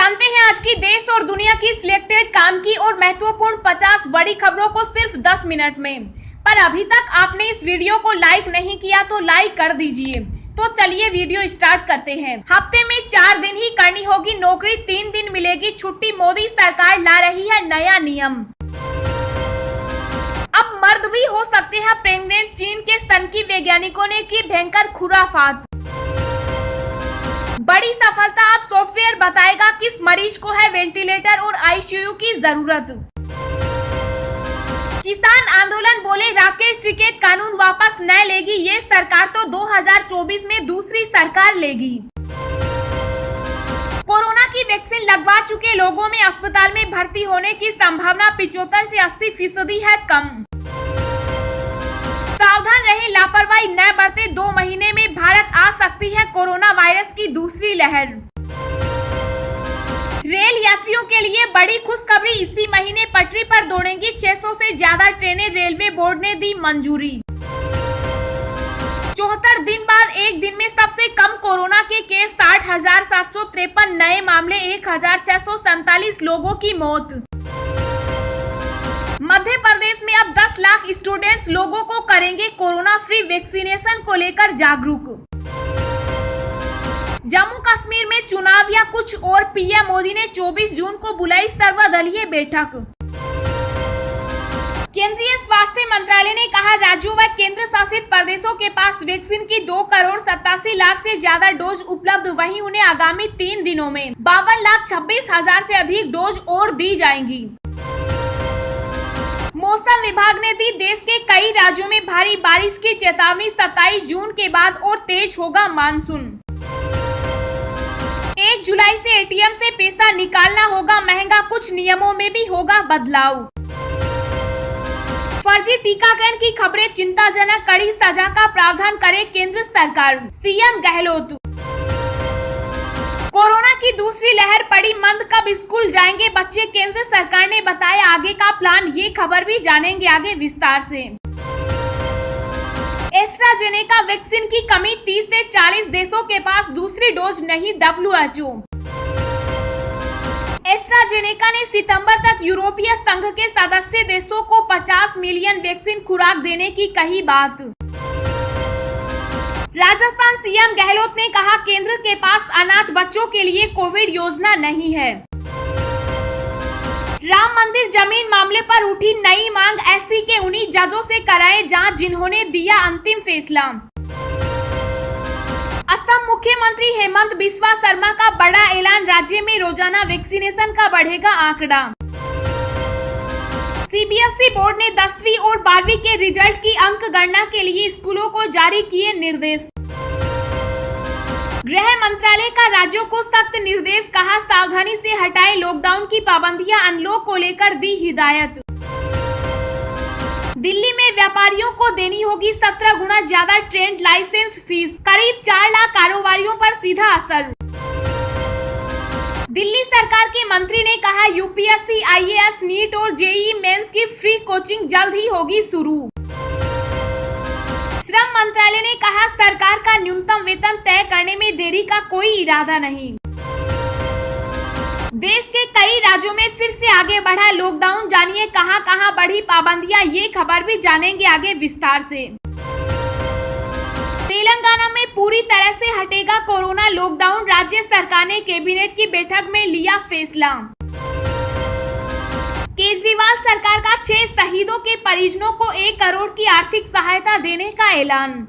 जानते हैं आज की देश और दुनिया की सिलेक्टेड काम की और महत्वपूर्ण 50 बड़ी खबरों को सिर्फ 10 मिनट में। पर अभी तक आपने इस वीडियो को लाइक नहीं किया तो लाइक कर दीजिए। तो चलिए वीडियो स्टार्ट करते हैं। हफ्ते में 4 दिन ही करनी होगी नौकरी, 3 दिन मिलेगी छुट्टी। मोदी सरकार ला रही है नया नियम। अब मर्द भी हो सकते हैं प्रेग्नेंट, चीन के सनकी वैज्ञानिकों ने की भयंकर खुराफात। बड़ी सफलता, अब सॉफ्टवेयर बताएगा किस मरीज को है वेंटिलेटर और आईसीयू की जरूरत। किसान आंदोलन बोले राकेश टिकैत कानून वापस न लेगी ये सरकार तो 2024 में दूसरी सरकार लेगी। कोरोना की वैक्सीन लगवा चुके लोगों में अस्पताल में भर्ती होने की संभावना 75 से 80% है कम। सावधान रहें, लापरवाही न बरते, 2 महीने में भारत आ सकती है कोरोना वायरस की दूसरी लहर। रेल यात्रियों के लिए बड़ी खुशखबरी, इसी महीने पटरी पर दौड़ेंगी 600 से ज्यादा ट्रेनें, रेलवे बोर्ड ने दी मंजूरी। 74 दिन बाद एक दिन में सबसे कम कोरोना के केस, 60,753 नए मामले, 1,647 लोगों की मौत। मध्य प्रदेश में अब 10 लाख स्टूडेंट्स लोगों को करेंगे कोरोना फ्री, वैक्सीनेशन को लेकर जागरूक। जम्मू कश्मीर में चुनाव या कुछ और, पीएम मोदी ने 24 जून को बुलाई सर्वदलीय बैठक। केंद्रीय स्वास्थ्य मंत्रालय ने कहा राज्यों व केंद्र शासित प्रदेशों के पास वैक्सीन की 2,87,00,000 से ज्यादा डोज उपलब्ध, वहीं उन्हें आगामी 3 दिनों में 52,26,000 से अधिक डोज और दी जाएंगी। मौसम विभाग ने दी देश के कई राज्यों में भारी बारिश की चेतावनी, 27 जून के बाद और तेज होगा मानसून। 1 जुलाई से एटीएम से पैसा निकालना होगा महंगा, कुछ नियमों में भी होगा बदलाव। फर्जी टीकाकरण की खबरें चिंताजनक, कड़ी सजा का प्रावधान करे केंद्र सरकार, सीएम गहलोत। कोरोना की दूसरी लहर पड़ी मंद, कब स्कूल जाएंगे बच्चे, केंद्र सरकार ने बताया आगे का प्लान, ये खबर भी जानेंगे आगे विस्तार से। एस्ट्राजेनेका वैक्सीन की कमी, 30 से 40 देशों के पास दूसरी डोज नहीं, WHO। एस्ट्राजेनेका ने सितंबर तक यूरोपीय संघ के सदस्य देशों को 50 मिलियन वैक्सीन खुराक देने की कही बात। राजस्थान सीएम गहलोत ने कहा केंद्र के पास अनाथ बच्चों के लिए कोविड योजना नहीं है। राम मंदिर जमीन मामले पर उठी नई मांग, एससी के 19 जजों से कराए जांच जिन्होंने दिया अंतिम फैसला। असम मुख्यमंत्री हेमंत बिस्वा शर्मा का बड़ा ऐलान, राज्य में रोजाना वैक्सीनेशन का बढ़ेगा आंकड़ा। सीबीएसई बोर्ड ने 10वीं और 12वीं के रिजल्ट की अंक गणना के लिए स्कूलों को जारी किए निर्देश। गृह मंत्रालय का राज्यों को सख्त निर्देश, कहा सावधानी से हटाएं लॉकडाउन की पाबंदियां, अनलॉक को लेकर दी हिदायत। दिल्ली में व्यापारियों को देनी होगी 17 गुना ज्यादा ट्रेड लाइसेंस फीस, करीब 4 लाख कारोबारियों पर सीधा असर। दिल्ली सरकार के मंत्री ने कहा यूपीएससी, आईएएस, नीट और जेईई मेंस की फ्री कोचिंग जल्द ही होगी शुरू। श्रम मंत्रालय ने कहा सरकार का न्यूनतम वेतन तय करने में देरी का कोई इरादा नहीं। देश के कई राज्यों में फिर से आगे बढ़ा लॉकडाउन, जानिए कहां बढ़ी पाबंदियां, ये खबर भी जानेंगे आगे विस्तार से। तेलंगाना में पूरी तरह से हटेगा कोरोना लॉकडाउन, राज्य सरकार ने कैबिनेट की बैठक में लिया फैसला। केजरीवाल सरकार का 6 शहीदों के परिजनों को 1 करोड़ की आर्थिक सहायता देने का ऐलान।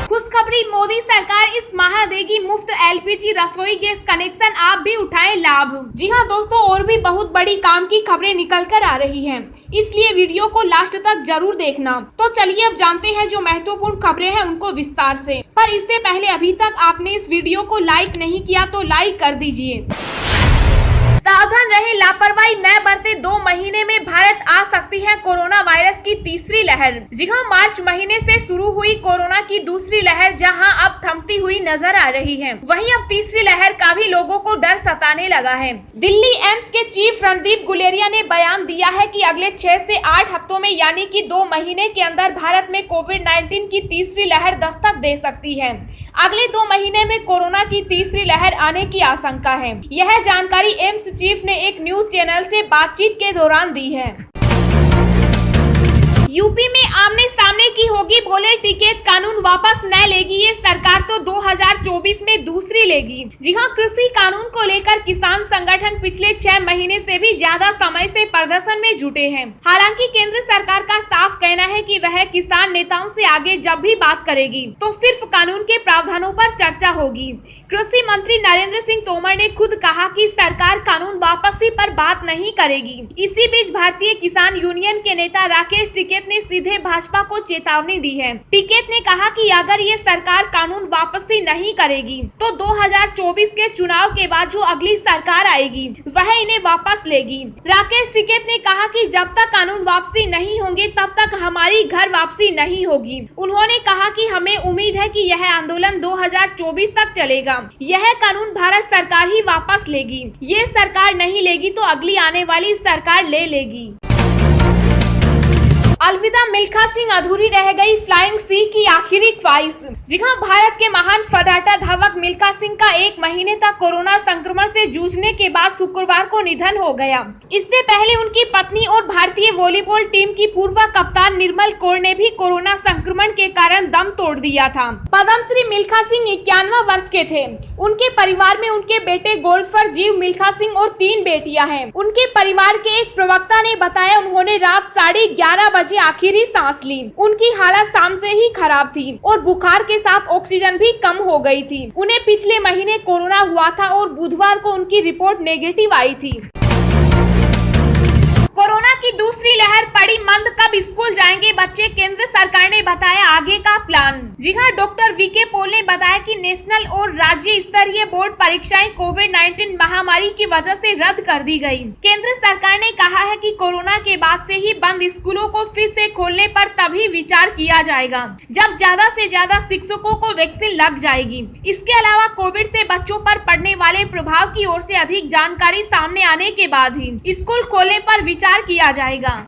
खुशखबरी, मोदी सरकार इस माह देगी मुफ्त एलपीजी रसोई गैस कनेक्शन, आप भी उठाएं लाभ। जी हां दोस्तों, और भी बहुत बड़ी काम की खबरें निकल कर आ रही हैं, इसलिए वीडियो को लास्ट तक जरूर देखना। तो चलिए अब जानते हैं जो महत्वपूर्ण खबरें हैं उनको विस्तार से। पर इससे पहले अभी तक आपने इस वीडियो को लाइक नहीं किया तो लाइक कर दीजिए। सावधान रहें, लापरवाही न बरते, 2 महीने में भारत आ सकती है कोरोना वायरस की तीसरी लहर। जी हां, मार्च महीने से शुरू हुई कोरोना की दूसरी लहर जहां अब थमती हुई नजर आ रही है, वहीं अब तीसरी लहर का भी लोगों को डर सताने लगा है। दिल्ली एम्स के चीफ रणदीप गुलेरिया ने बयान दिया है कि अगले 6 से 8 हफ्तों में यानी कि 2 महीने के अंदर भारत में कोविड-19 की तीसरी लहर दस्तक दे सकती है। अगले 2 महीने में कोरोना की तीसरी लहर आने की आशंका है। यह जानकारी एम्स चीफ ने एक न्यूज चैनल से बातचीत के दौरान दी है। यूपी में आमने सामने की होगी बोले टिकैत कानून वापस न लेगी ये सरकार तो 2024 में दूसरी लेगी। जी हां, कृषि कानून को लेकर किसान संगठन पिछले 6 महीने से भी ज्यादा समय से प्रदर्शन में जुटे हैं। हालांकि केंद्र सरकार का साफ कहना है कि वह किसान नेताओं से आगे जब भी बात करेगी तो सिर्फ कानून के प्रावधानों पर चर्चा होगी। कृषि मंत्री नरेंद्र सिंह तोमर ने खुद कहा कि सरकार कानून वापसी पर बात नहीं करेगी। इसी बीच भारतीय किसान यूनियन के नेता राकेश टिकैत ने सीधे भाजपा को चेतावनी दी है। टिकैत ने कहा कि अगर ये सरकार कानून वापसी नहीं करेगी तो 2024 के चुनाव के बाद जो अगली सरकार आएगी वह इन्हें वापस लेगी। राकेश टिकैत ने कहा कि जब तक कानून वापसी नहीं होंगे तब तक हमारी घर वापसी नहीं होगी। उन्होंने कहा कि हमें उम्मीद है कि यह आंदोलन 2024 तक चलेगा। यह कानून भारत सरकार ही वापस लेगी। ये सरकार नहीं लेगी तो अगली आने वाली सरकार ले लेगी। अलविदा मिल्खा सिंह, अधूरी रह गई फ्लाइंग सी की आखिरी ख्वाहिश। जी हां, भारत के महान फर्राटा धावक मिल्खा सिंह का 1 महीने तक कोरोना संक्रमण से जूझने के बाद शुक्रवार को निधन हो गया। इससे पहले उनकी पत्नी और भारतीय वॉलीबॉल टीम की पूर्व कप्तान निर्मल कौर ने भी कोरोना संक्रमण के कारण दम तोड़ दिया था। पद्मश्री मिल्खा सिंह 91 वर्ष के थे। उनके परिवार में उनके बेटे गोल्फर जीव मिल्खा सिंह और 3 बेटियां हैं। उनके परिवार के एक प्रवक्ता ने बताया उन्होंने रात 11:30 बजे आखिरी सांस ली। उनकी हालत शाम से ही खराब थी और बुखार के साथ ऑक्सीजन भी कम हो गई थी। उन्हें पिछले महीने कोरोना हुआ था और बुधवार को उनकी रिपोर्ट नेगेटिव आई थी। कोरोना की दूसरी लहर पड़ी मंद, कब स्कूल जाएंगे बच्चे, केंद्र सरकार ने बताया आगे का प्लान। जी हां, डॉक्टर वीके पॉल ने बताया कि नेशनल और राज्य स्तरीय बोर्ड परीक्षाएं कोविड-19 महामारी की वजह से रद्द कर दी गई। केंद्र सरकार ने कहा है कि कोरोना के बाद से ही बंद स्कूलों को फिर से खोलने पर तभी विचार किया जाएगा जब ज्यादा से ज्यादा शिक्षकों को वैक्सीन लग जाएगी। इसके अलावा कोविड से बच्चों पर पड़ने वाले प्रभाव की ओर से अधिक जानकारी सामने आने के बाद ही स्कूल खोलने पर विचार किया जाएगा।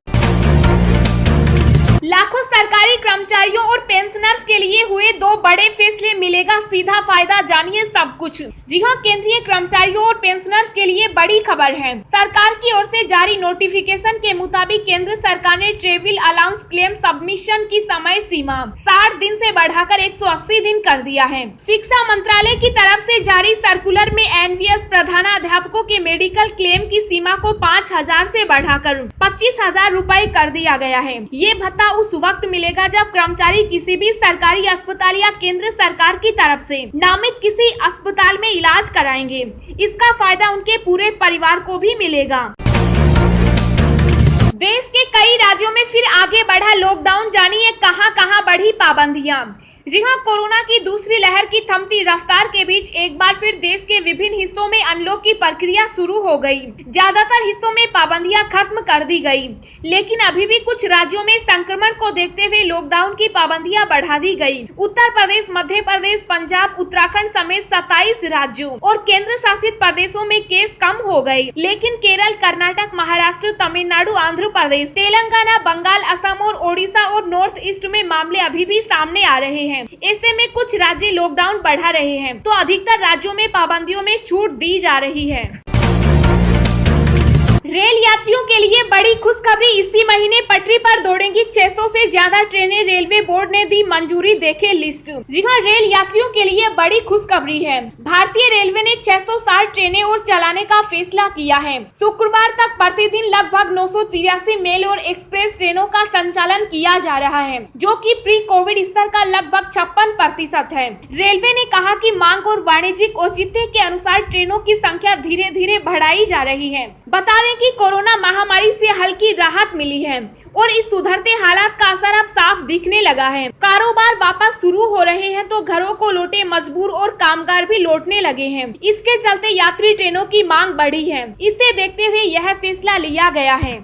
लाखों सरकारी कर्मचारियों और पेंशनर्स के लिए हुए 2 बड़े फैसले, मिलेगा सीधा फायदा, जानिए सब कुछ। जी हां, केंद्रीय कर्मचारियों और पेंशनर्स के लिए बड़ी खबर है। सरकार की ओर से जारी नोटिफिकेशन के मुताबिक केंद्र सरकार ने ट्रेवल अलाउंस क्लेम सबमिशन की समय सीमा 60 दिन से बढ़ाकर 180 दिन कर दिया है। शिक्षा मंत्रालय की तरफ से जारी सर्कुलर में एनवीएस प्रधानाध्यापकों के मेडिकल क्लेम की सीमा को 5,000 से बढ़ाकर 25,000 रूपए कर दिया गया है। ये भत्ता उस वक्त मिलेगा जब कर्मचारी किसी भी सरकारी अस्पताल या केंद्र सरकार की तरफ से नामित किसी अस्पताल में इलाज कराएंगे। इसका फायदा उनके पूरे परिवार को भी मिलेगा। देश के कई राज्यों में फिर आगे बढ़ा लॉकडाउन, जानिए कहां-कहां बढ़ी पाबंदियां। जी हां, कोरोना की दूसरी लहर की थमती रफ्तार के बीच एक बार फिर देश के विभिन्न हिस्सों में अनलॉक की प्रक्रिया शुरू हो गई। ज्यादातर हिस्सों में पाबंदियां खत्म कर दी गई, लेकिन अभी भी कुछ राज्यों में संक्रमण को देखते हुए लॉकडाउन की पाबंदियां बढ़ा दी गई। उत्तर प्रदेश, मध्य प्रदेश, पंजाब, उत्तराखंड समेत 27 राज्यों और केंद्र शासित प्रदेशों में केस कम हो गए, लेकिन केरल, कर्नाटक, महाराष्ट्र, तमिलनाडु, आंध्र प्रदेश, तेलंगाना, बंगाल, असम और ओडिशा और नॉर्थ ईस्ट में मामले अभी भी सामने आ रहे हैं। ऐसे में कुछ राज्य लॉकडाउन बढ़ा रहे हैं तो अधिकतर राज्यों में पाबंदियों में छूट दी जा रही है। रेल यात्रियों के लिए बड़ी खुशखबरी, इसी महीने पटरी पर दौड़ेंगी 600 से ज्यादा ट्रेनें, रेलवे बोर्ड ने दी मंजूरी, देखे लिस्ट। जी हां, रेल यात्रियों के लिए बड़ी खुशखबरी है। भारतीय रेलवे ने 660 ट्रेनें और चलाने का फैसला किया है। शुक्रवार तक प्रतिदिन लगभग 983 मेल और एक्सप्रेस ट्रेनों का संचालन किया जा रहा है, जो कि प्री कोविड स्तर का लगभग 56% है। रेलवे ने कहा कि मांग और वाणिज्यिक औचित्य के अनुसार ट्रेनों की संख्या धीरे धीरे बढ़ाई जा रही है। बता दें कि कोरोना महामारी से हल्की राहत मिली है और इस सुधरते हालात का असर अब साफ दिखने लगा है। कारोबार वापस शुरू हो रहे हैं तो घरों को लौटे मजदूर और कामगार भी लौटने लगे हैं। इसके चलते यात्री ट्रेनों की मांग बढ़ी है। इसे देखते हुए यह फैसला लिया गया है।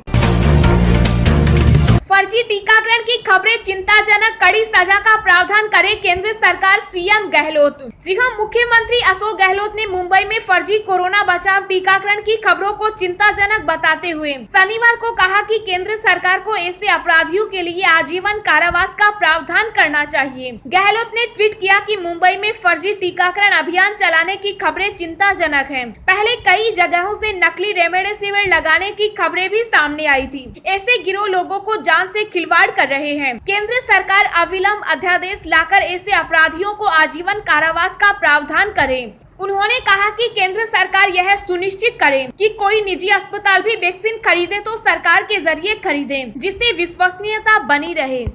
फर्जी टीकाकरण की खबरें चिंताजनक, कड़ी सजा का प्रावधान करे केंद्र सरकार, सीएम गहलोत। जी हां, मुख्यमंत्री अशोक गहलोत ने मुंबई में फर्जी कोरोना बचाव टीकाकरण की खबरों को चिंताजनक बताते हुए शनिवार को कहा कि केंद्र सरकार को ऐसे अपराधियों के लिए आजीवन कारावास का प्रावधान करना चाहिए। गहलोत ने ट्वीट किया कि मुंबई में फर्जी टीकाकरण अभियान चलाने की खबरें चिंताजनक हैं। पहले कई जगहों से नकली रेमडेसिविर लगाने की खबरें भी सामने आई थी। ऐसे गिरोह लोगों को जान से खिलवाड़ कर रहे हैं। केंद्र सरकार अविलंब अध्यादेश लाकर ऐसे अपराधियों को आजीवन कारावास का प्रावधान करे। उन्होंने कहा कि केंद्र सरकार यह सुनिश्चित करे कि कोई निजी अस्पताल भी वैक्सीन खरीदे तो सरकार के जरिए खरीदे, जिससे विश्वसनीयता बनी रहे।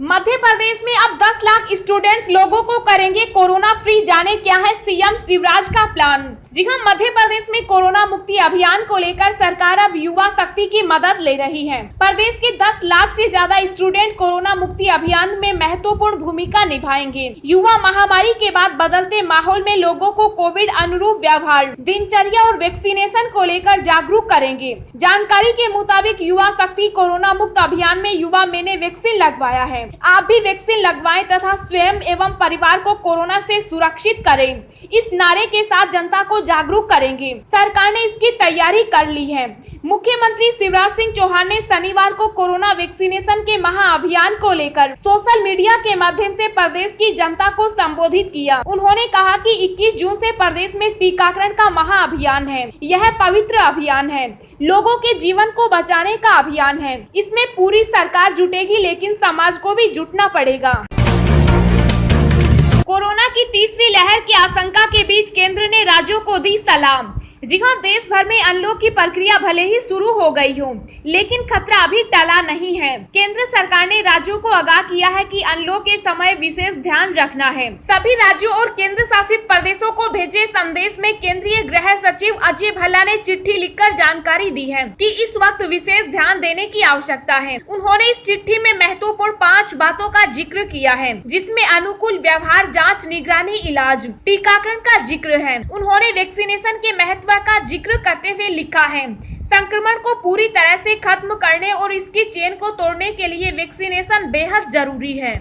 मध्य प्रदेश में अब 10 लाख स्टूडेंट्स लोगों को करेंगे कोरोना फ्री, जाने क्या है सीएम शिवराज का प्लान। जी हां, मध्य प्रदेश में कोरोना मुक्ति अभियान को लेकर सरकार अब युवा शक्ति की मदद ले रही है। प्रदेश के 10 लाख से ज्यादा स्टूडेंट कोरोना मुक्ति अभियान में महत्वपूर्ण भूमिका निभाएंगे। युवा महामारी के बाद बदलते माहौल में लोगों को कोविड अनुरूप व्यवहार, दिनचर्या और वैक्सीनेशन को लेकर जागरूक करेंगे। जानकारी के मुताबिक युवा शक्ति कोरोना मुक्त अभियान में युवा मैंने वैक्सीन लगवाया है, आप भी वैक्सीन लगवाएं तथा स्वयं एवं परिवार को कोरोना से सुरक्षित करें। इस नारे के साथ जनता को जागरूक करेंगे। सरकार ने इसकी तैयारी कर ली है। मुख्यमंत्री शिवराज सिंह चौहान ने शनिवार को कोरोना वैक्सीनेशन के महाअभियान को लेकर सोशल मीडिया के माध्यम से प्रदेश की जनता को संबोधित किया। उन्होंने कहा कि 21 जून से प्रदेश में टीकाकरण का महाअभियान है। यह पवित्र अभियान है, लोगों के जीवन को बचाने का अभियान है। इसमें पूरी सरकार जुटेगी, लेकिन समाज को भी जुटना पड़ेगा। कोरोना की तीसरी लहर की आशंका के बीच केंद्र ने राज्यों को दी सलाह। जी हां, देश भर में अनलॉक की प्रक्रिया भले ही शुरू हो गई हो, लेकिन खतरा अभी टला नहीं है। केंद्र सरकार ने राज्यों को आगाह किया है कि अनलॉक के समय विशेष ध्यान रखना है। सभी राज्यों और केंद्र शासित प्रदेशों को भेजे संदेश में केंद्रीय गृह सचिव अजय भल्ला ने चिट्ठी लिखकर जानकारी दी है कि इस वक्त विशेष ध्यान देने की आवश्यकता है। उन्होंने इस चिट्ठी में महत्वपूर्ण 5 बातों का जिक्र किया है, जिसमें अनुकूल व्यवहार, जाँच, निगरानी, इलाज, टीकाकरण का जिक्र है। उन्होंने वैक्सीनेशन के महत्व का जिक्र करते हुए लिखा है, संक्रमण को पूरी तरह से खत्म करने और इसकी चेन को तोड़ने के लिए वैक्सीनेशन बेहद जरूरी है।